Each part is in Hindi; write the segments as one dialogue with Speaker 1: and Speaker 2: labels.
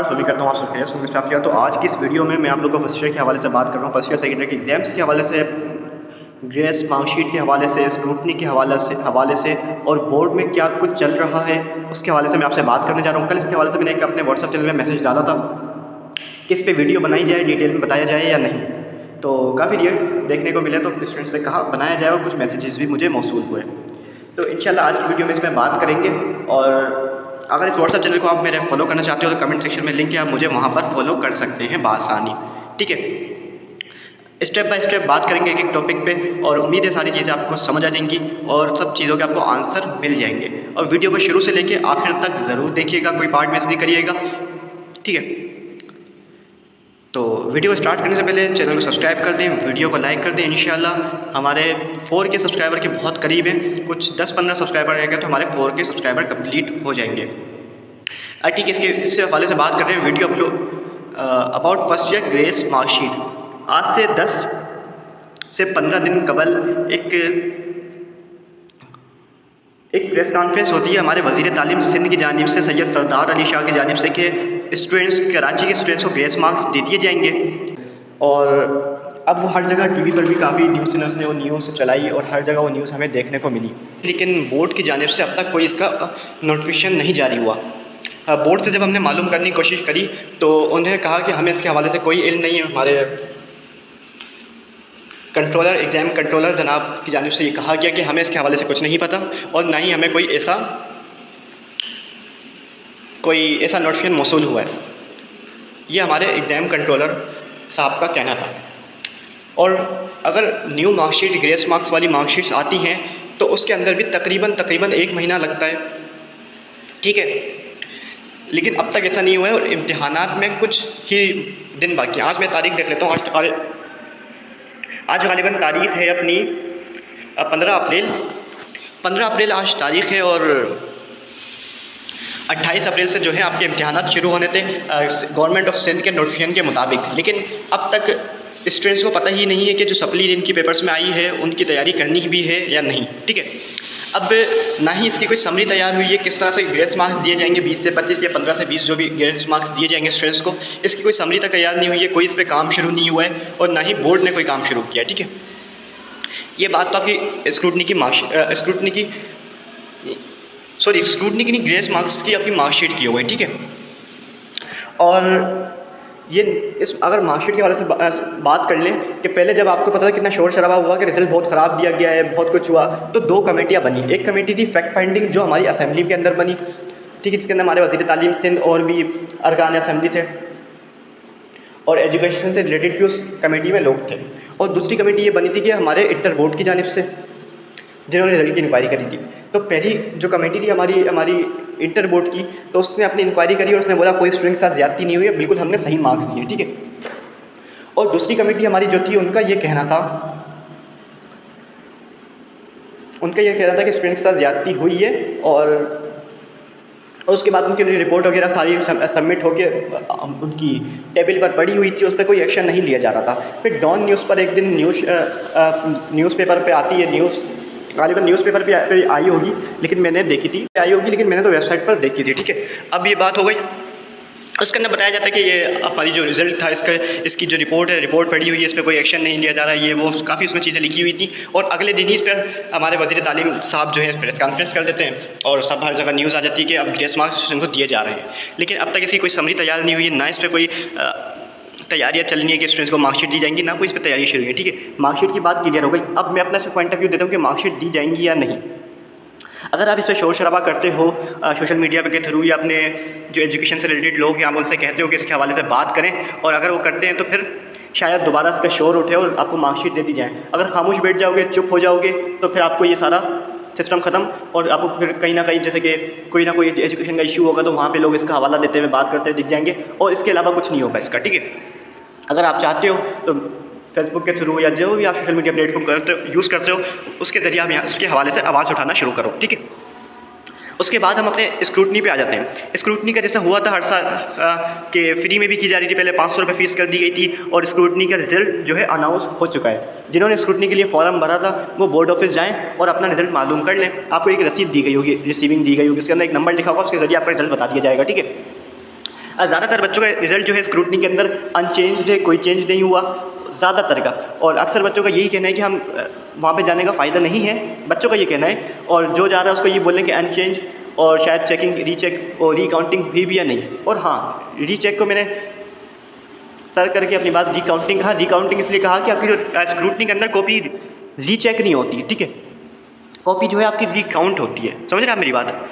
Speaker 1: सभी करता हूँ आप सब खैरियत से काफ़ी। तो आज की इस वीडियो में मैं आप लोगों को फर्स्ट ईयर के हवाले से बात कर रहा हूँ। फर्स्ट ईयर सेकेंड ईयर के एग्जाम्स के हवाले से, ग्रेस मार्कशीट के हवाले से, स्क्रूटनी के हवाले से और बोर्ड में क्या कुछ चल रहा है उसके हवाले से मैं आपसे बात करने जा रहा हूँ। कल इसके हवाले से मैंने एक अपने व्हाट्सअप चैनल में मैसेज डाला था कि इस पर वीडियो बनाई जाए, डिटेल में बताया जाए या नहीं। तो काफ़ी रिएक्ट्स देखने को मिले, तो स्टूडेंट्स ने कहा बनाया जाए और कुछ मैसेजेस भी मुझे मौसूल हुए। तो इंशाल्लाह आज की वीडियो में इसमें बात करेंगे। और अगर इस व्हाट्सअप चैनल को आप मेरे फॉलो करना चाहते हो तो कमेंट सेक्शन में लिंक है, आप मुझे वहाँ पर फॉलो कर सकते हैं बआसानी। ठीक है, स्टेप बाय स्टेप बात करेंगे एक एक टॉपिक पे और उम्मीद है सारी चीज़ें आपको समझ आ जाएंगी और सब चीज़ों के आपको आंसर मिल जाएंगे। और वीडियो को शुरू से लेके आखिर तक ज़रूर देखिएगा, कोई पार्ट मिस नहीं करिएगा। ठीक है, तो वीडियो स्टार्ट करने से पहले चैनल को सब्सक्राइब कर दें, वीडियो को लाइक कर दें। इंशाल्लाह हमारे 4K सब्सक्राइबर के बहुत करीब हैं, कुछ 10-15 सब्सक्राइबर रहेगा तो हमारे 4K सब्सक्राइबर कंप्लीट हो जाएंगे। ठीक है, इससे हवाले से बात कर रहे हैं video upload about first year grace marksheet. आज से 10 से 15 दिन कबल एक प्रेस कॉन्फ्रेंस होती है हमारे वज़ीर तालीम सिंध की जानिब से, सैयद सरदार अली शाह की जानिब से, कि स्टूडेंट्स, कराची के स्टूडेंट्स को ग्रेस मार्क्स दे दिए जाएंगे। और अब वो हर जगह टीवी पर भी काफ़ी न्यूज़ चैनल्स ने वो न्यूज़ चलाई और हर जगह वो न्यूज़ हमें देखने को मिली, लेकिन बोर्ड की जानिब से अब तक कोई इसका नोटिफिकेशन नहीं जारी हुआ। बोर्ड से जब हमने मालूम करने की कोशिश करी तो उन्होंने कहा कि हमें इसके हवाले से कोई इल्म नहीं है। हमारे कंट्रोलर, एग्ज़ाम कंट्रोलर जनाब की जानिब से ये कहा गया कि हमें इसके हवाले से कुछ नहीं पता और ना ही हमें कोई ऐसा नोटिफिकेशन मौसूल हुआ है। ये हमारे एग्ज़ाम कंट्रोलर साहब का कहना था। और अगर न्यू मार्कशीट, ग्रेस मार्क्स वाली मार्कशीट्स आती हैं तो उसके अंदर भी तकरीबन 1 महीना लगता है। ठीक है, लेकिन अब तक ऐसा नहीं हुआ है और इम्तिहानात में कुछ ही दिन बाकी हैं। आज मैं तारीख देख लेता हूँ। आज गालिबन तारीख़ है अपनी 15 अप्रैल आज तारीख़ है और 28 अप्रैल से जो है आपके इम्तिहानात शुरू होने थे गवर्नमेंट ऑफ सिंध के नोटिफिकेशन के मुताबिक। लेकिन अब तक स्टूडेंट्स को पता ही नहीं है कि जो सप्ली जिनकी पेपर्स में आई है उनकी तैयारी करनी भी है या नहीं। ठीक है, अब ना ही इसकी कोई समरी तैयार हुई है किस तरह से ग्रेस मार्क्स दिए जाएंगे, 20 से 25 या 15 से 20 जो भी ग्रेस मार्क्स दिए जाएंगे स्टूडेंट्स को, इसकी कोई समरी तक तैयार नहीं हुई है, कोई इस पर काम शुरू नहीं हुआ है और ना ही बोर्ड ने कोई काम शुरू किया। ठीक है, ये बात तो आपकी स्क्रूटनी की नहीं, ग्रेस मार्क्स की आपकी मार्कशीट की हो गई। ठीक है, और ये अगर मार्कशीट के हवाले से बात कर लें कि पहले जब आपको पता था कितना शोर शराबा हुआ कि रिज़ल्ट बहुत ख़राब दिया गया है, बहुत कुछ हुआ, तो 2 कमेटियाँ बनी। एक कमेटी थी फैक्ट फाइंडिंग जो हमारी असेंबली के अंदर बनी। ठीक है, जिसके अंदर हमारे वज़ीर तालीम सिंध और भी अरकान असेंबली थे और एजुकेशन से रिलेटेड भी उस कमेटी में लोग थे। और दूसरी कमेटी ये बनी थी कि हमारे इंटर बोर्ड की जानिब से, जिन्होंने रिजल्ट की इंक्वायरी करी थी। तो पहली जो कमेटी थी हमारी इंटर बोर्ड की, तो उसने अपनी इंक्वायरी करी और उसने बोला कोई स्टूडेंट के साथ ज़्यादती नहीं हुई है, बिल्कुल हमने सही मार्क्स दिए। ठीक है, और दूसरी कमेटी हमारी जो थी उनका ये कहना था कि स्टूडेंट के साथ ज़्यादती हुई है और उसके बाद उनकी रिपोर्ट वगैरह सारी सबमिट होकर उनकी टेबल पर पड़ी हुई थी, उस पर कोई एक्शन नहीं लिया जा रहा था। फिर डॉन न्यूज़ पर एक दिन न्यूज़पेपर पे आती है न्यूज़, गालिबन न्यूज़पेपर पे आई होगी लेकिन मैंने तो वेबसाइट पर देखी थी। ठीक है, अब ये बात हो गई। उसके अंदर बताया जाता है कि ये हमारी जो रिज़ल्ट था इसकी जो रिपोर्ट पड़ी हुई है, इस पर कोई एक्शन नहीं लिया जा रहा है, ये वो काफ़ी उसमें चीज़ें लिखी हुई थी। और अगले दिन ही इस पर हमारे वज़ीर तालीम साहब जो है प्रेस कॉन्फ्रेंस कर देते हैं और सब हर जगह न्यूज़ आ जाती है कि अब ग्रेस मार्क्स स्टूडेंट को दिए जा रहे हैं। लेकिन अब तक इसकी कोई समरी तैयार नहीं हुई है, ना इस पर कोई तैयारियाँ चलनी है कि स्टूडेंट्स को मार्कशीट दी जाएंगी, ना कोई इस पर तैयारी शुरू है। ठीक है, मार्कशीट की बात क्लियर हो गई। अब मैं अपना पॉइंट ऑफ व्यू देता हूँ कि मार्कशीट दी जाएंगी या नहीं। अगर आप इस पर शोर शराबा करते हो सोशल मीडिया के थ्रू या अपने जो एजुकेशन से रिलेटेड लोग हैं आप उनसे कहते हो कि इसके हवाले से बात करें, और अगर वो करते हैं तो फिर शायद दोबारा इसका शोर उठे और आपको मार्कशीट दे दी जाए। अगर खामोश बैठ जाओगे, चुप हो जाओगे, तो फिर आपको ये सारा सिस्टम ख़त्म और आपको फिर कहीं ना कहीं जैसे कि कोई ना कोई एजुकेशन का इशू होगा तो वहाँ पे लोग इसका हवाला देते हुए बात करते हुए दिख जाएंगे और इसके अलावा कुछ नहीं होगा इसका। ठीक है, अगर आप चाहते हो तो फेसबुक के थ्रू या जो भी आप सोशल मीडिया प्लेटफॉर्म यूज़ करते हो उसके ज़रिए आप यहाँ इसके हवाले से आवाज़ उठाना शुरू करो। ठीक है, उसके बाद हम अपने स्क्रूटनी पे आ जाते हैं। स्क्रूटनी का जैसा हुआ था हर साल कि फ्री में भी की जा रही थी, पहले 500 रुपये फ़ीस कर दी गई थी और स्क्रूटनी का रिज़ल्ट जो है अनाउंस हो चुका है। जिन्होंने स्क्रूटनी के लिए फॉर्म भरा था वो बोर्ड ऑफिस जाएँ और अपना रिज़ल्ट मालूम कर लें। आपको एक रसीद दी गई होगी, रिसीविंग दी गई होगी, उसके अंदर एक नंबर लिखा होगा, उसके ज़रिए आपका रिज़ल्ट बता दिया जाएगा। ठीक है, ज़्यादातर बच्चों का रिज़ल्ट जो है स्क्रूटनी के अंदर अनचेंज्ड है, कोई चेंज नहीं हुआ ज़्यादातर का। और अक्सर बच्चों का यही कहना है कि हम वहाँ पे जाने का फ़ायदा नहीं है, बच्चों का ये कहना है। और जो जा रहा है उसको ये बोलें कि अनचेंज, और शायद चेकिंग, रीचेक और रीकाउंटिंग हुई भी या नहीं। और हाँ, रीचेक को मैंने तर्क करके अपनी बात रीकाउंटिंग कहा। रीकाउंटिंग इसलिए कहा कि आपकी जो स्क्रूटनी के अंदर कॉपी रीचेक नहीं होती, ठीक है, कॉपी जो है आपकी रीकाउंट होती है। समझ रहे आप मेरी बात?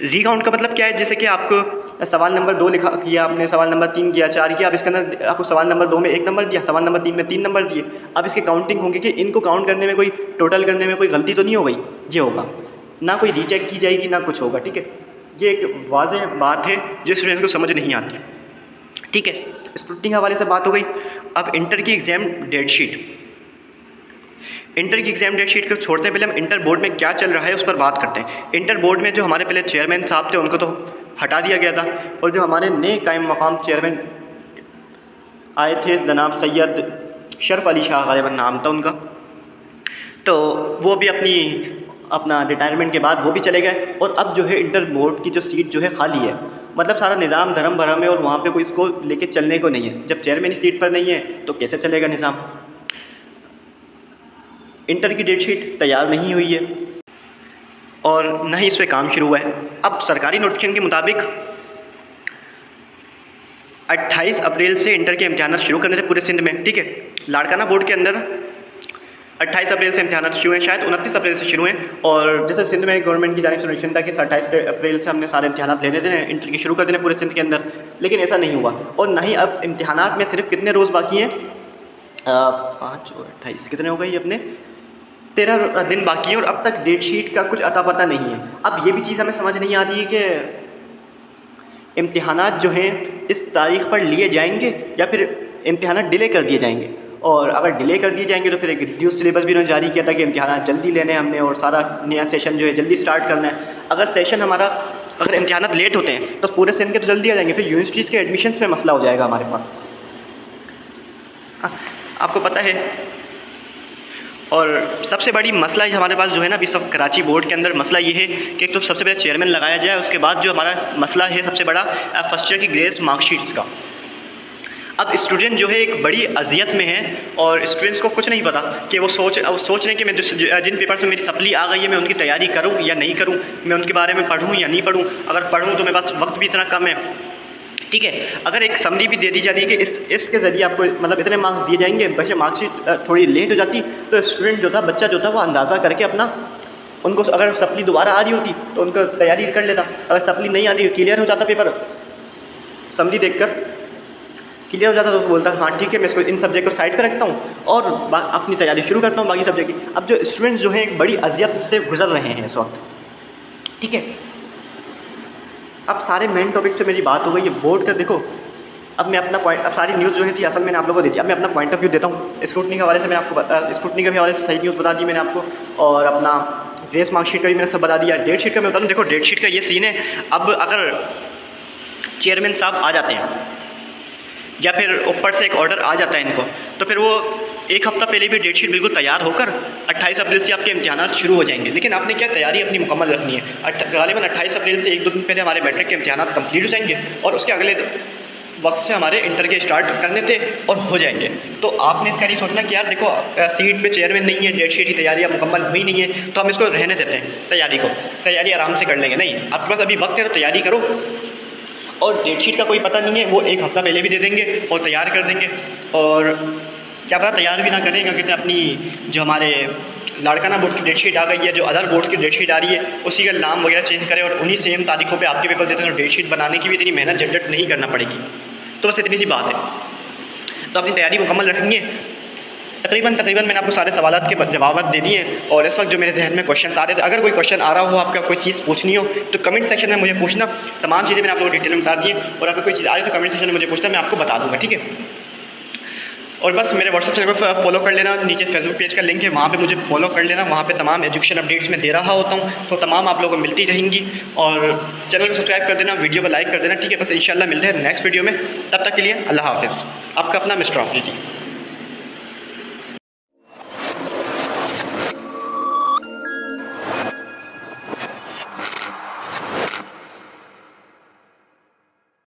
Speaker 1: रीकाउंट का मतलब क्या है? जैसे कि आपको सवाल नंबर 2 लिखा किया आपने, सवाल नंबर 3 किया, 4 किया, अब इसके अंदर आपको सवाल नंबर 2 में 1 नंबर दिया, सवाल नंबर 3 में 3 नंबर दिए। अब इसकी काउंटिंग होगी कि इनको काउंट करने में, कोई टोटल करने में कोई गलती तो नहीं हो गई, ये होगा ना, कोई रीचेक की जाएगी ना कुछ होगा, ठीक है। ये एक वाज़ेह बात है जो स्टूडेंट को समझ नहीं आती, ठीक है। स्क्रूटनी के हवाले से बात हो गई। अब इंटर की एग्ज़ाम डेट शीट, इंटर की एग्ज़ाम डेट शीट को छोड़ते हैं, पहले हम इंटर बोर्ड में क्या चल रहा है उस पर बात करते हैं। इंटर बोर्ड में जो हमारे पहले चेयरमैन साहब थे उनको तो हटा दिया गया था, और जो हमारे नए कायम मकाम चेयरमैन आए थे जनाब सैयद शरफ अली शाह गालिबन नाम था उनका, तो वो भी अपना रिटायरमेंट के बाद वो भी चले गए। और अब जो है इंटर बोर्ड की जो सीट जो है खाली है, मतलब सारा निज़ाम धर्म भरम है और वहाँ पे कोई इसको लेके चलने को नहीं है। जब चेयरमैन सीट पर नहीं है तो कैसे चलेगा निज़ाम? इंटर की डेट शीट तैयार नहीं हुई है और न ही इस पर काम शुरू हुआ है। अब सरकारी नोटिफिकेशन के मुताबिक 28 अप्रैल से इंटर के इम्तहान शुरू करने थे पूरे सिंध में, ठीक है। लाड़काना बोर्ड के अंदर 28 अप्रैल से इम्तहान शुरू हैं, शायद 29 अप्रैल से शुरू हैं। और जैसे सिंध में गवर्नमेंट की जानिब से नोटिफिकेशन था कि 28 अप्रैल से हमने सारे इम्तहान लेने देने, इंटर के शुरू कर देने पूरे सिंध के अंदर, लेकिन ऐसा नहीं हुआ। और ना ही अब इम्तहान में सिर्फ कितने रोज़ बाकी हैं, 5 और 28 कितने हो गए अपने 13 दिन बाकी हैं, और अब तक डेट शीट का कुछ अता पता नहीं है। अब ये भी चीज़ हमें समझ नहीं आ रही है कि इम्तहानात जो हैं इस तारीख़ पर लिए जाएंगे या फिर इम्तहानात डिले कर दिए जाएंगे। और अगर डिले कर दिए जाएंगे तो फिर एक रिड्यूस सिलेबस भी उन्होंने जारी किया था कि इम्तहानात जल्दी लेने हमने, और सारा नया सेशन जो है जल्दी स्टार्ट करना है। अगर सेशन हमारा, अगर इम्तहानात लेट होते हैं तो पूरे सिंध के तो जल्दी आ जाएंगे, फिर यूनिवर्सिटीज़ के एडमिशन्स में मसला हो जाएगा हमारे पास, आपको पता है। और सबसे बड़ी मसला हमारे पास जो है ना अभी सब कराची बोर्ड के अंदर मसला ये है कि एक तो सबसे पहले चेयरमैन लगाया जाए, उसके बाद जो हमारा मसला है सबसे बड़ा फर्स्ट ईयर की ग्रेस मार्कशीट्स का। अब स्टूडेंट जो है एक बड़ी अजियत में है और स्टूडेंट्स को कुछ नहीं पता कि वो सोच रहे हैं कि मैं जिन पेपर से मेरी सप्ली आ गई है मैं उनकी तैयारी करूँ या नहीं करूँ, मैं उनके बारे में पढ़ूँ या नहीं पढ़ूँ। अगर पढ़ूँ तो मेरे पास वक्त भी इतना कम है, ठीक है। अगर एक समरी भी दे दी जाती है कि इसके ज़रिए आपको मतलब इतने मार्क्स दिए जाएंगे, वैसे मार्कशीट थोड़ी लेट हो जाती तो स्टूडेंट जो था, बच्चा जो था, वो अंदाज़ा करके अपना, उनको अगर सप्ली दोबारा आ रही होती तो उनको तैयारी कर लेता, अगर सप्ली नहीं आ रही क्लियर हो जाता पेपर, समरी देखकर क्लियर हो जाता तो बोलता हाँ ठीक है मैं इसको इन सब्जेक्ट को साइड पर रखता हूँ और अपनी तैयारी शुरू करता हूँ बाकी सब्जेक्ट की। अब जो स्टूडेंट्स जो हैं एक बड़ी अजियत से गुजर रहे हैं इस वक्त, ठीक है। अब सारे मेन टॉपिक्स पे मेरी बात हो गई, ये बोर्ड का देखो। अब मैं अपना पॉइंट, अब सारी न्यूज़ जो है थी असल मैंने आप लोगों को दी थी, अब मैं अपना पॉइंट ऑफ व्यू देता हूँ। स्क्रूटनी के हवाले से मैंने आपको स्क्रूटनी के भी हवाले से सही न्यूज़ बता दी मैंने आपको, और अपना ग्रेस मार्कशीट का भी मैंने सब बता दिया। डेट शीट का मैं बता दूँ, देखो डेट शीट का ये सीन है, अब अगर चेयरमैन साहब आ जाते हैं या फिर ऊपर से एक ऑर्डर आ जाता है इनको, तो फिर वो एक हफ़्ता पहले भी डेट शीट बिल्कुल तैयार होकर 28 अप्रैल से आपके इम्तहान शुरू हो जाएंगे। लेकिन आपने क्या तैयारी अपनी मुकम्मल रखनी है। गालिबन 28 अप्रैल से 1-2 दिन पहले हमारे मैट्रिक के इम्तहान कंप्लीट हो जाएंगे और उसके अगले वक्त से हमारे इंटर के स्टार्ट करने थे और हो जाएंगे। तो आपने इसका नहीं सोचना कि यार देखो सीट पे चेयरमैन नहीं है, डेट शीट की तैयारी अब मुकम्मल हुई नहीं है तो हम इसको रहने देते हैं, तैयारी आराम से कर लेंगे। नहीं, आपके पास अभी वक्त है तो तैयारी करो, और डेट शीट का कोई पता नहीं है, वो एक हफ़्ता पहले भी दे देंगे और तैयार कर देंगे। और क्या पता तैयार भी ना करें, क्योंकि अपनी जो हमारे लाड़काना बोर्ड की डेट शीट आ गई है, जो अदर बोर्ड्स की डेट शीट आ रही है, उसी का नाम वगैरह चेंज करें और उन्हीं सेम तारीखों पे आपके पेपर देते हैं, तो डेट शीट बनाने की भी इतनी मेहनत झंझट नहीं करना पड़ेगी। तो बस इतनी सी बात है। तो अपनी तैयारी मुकम्मल रखेंगे। तकरीबन मैंने आपको सारे सवालात के जवाब दे दिए, और इस वक्त जो मेरे जहन में क्वेश्चन आ रहे थे, अगर कोई क्वेश्चन आ रहा हो, आपका कोई चीज़ पूछनी हो तो कमेंट सेक्शन में मुझे पूछना। तमाम चीज़ें मैंने आप लोगों को डिटेल में बता दी है, और अगर कोई चीज़ आ रही है तो कमेंट सेक्शन में मुझे पूछना, मैं आपको बता दूँगा, ठीक है। और बस मेरे व्हाट्सएप चैनल को फॉलो कर लेना, नीचे फेसबुक पेज का लिंक है, वहाँ पे मुझे फॉलो कर लेना, वहाँ पे तमाम एजुकेशन अपडेट्स मैं दे रहा होता हूँ, तो तमाम आप लोगों को मिलती रहेंगी। और चैनल को सब्सक्राइब कर देना, वीडियो को लाइक कर देना, ठीक है। बस इंशाल्लाह मिलते हैं नेक्स्ट वीडियो में, तब तक के लिए अल्लाह हाफ़िज़। आपका अपना मिस्टर आफिल जी।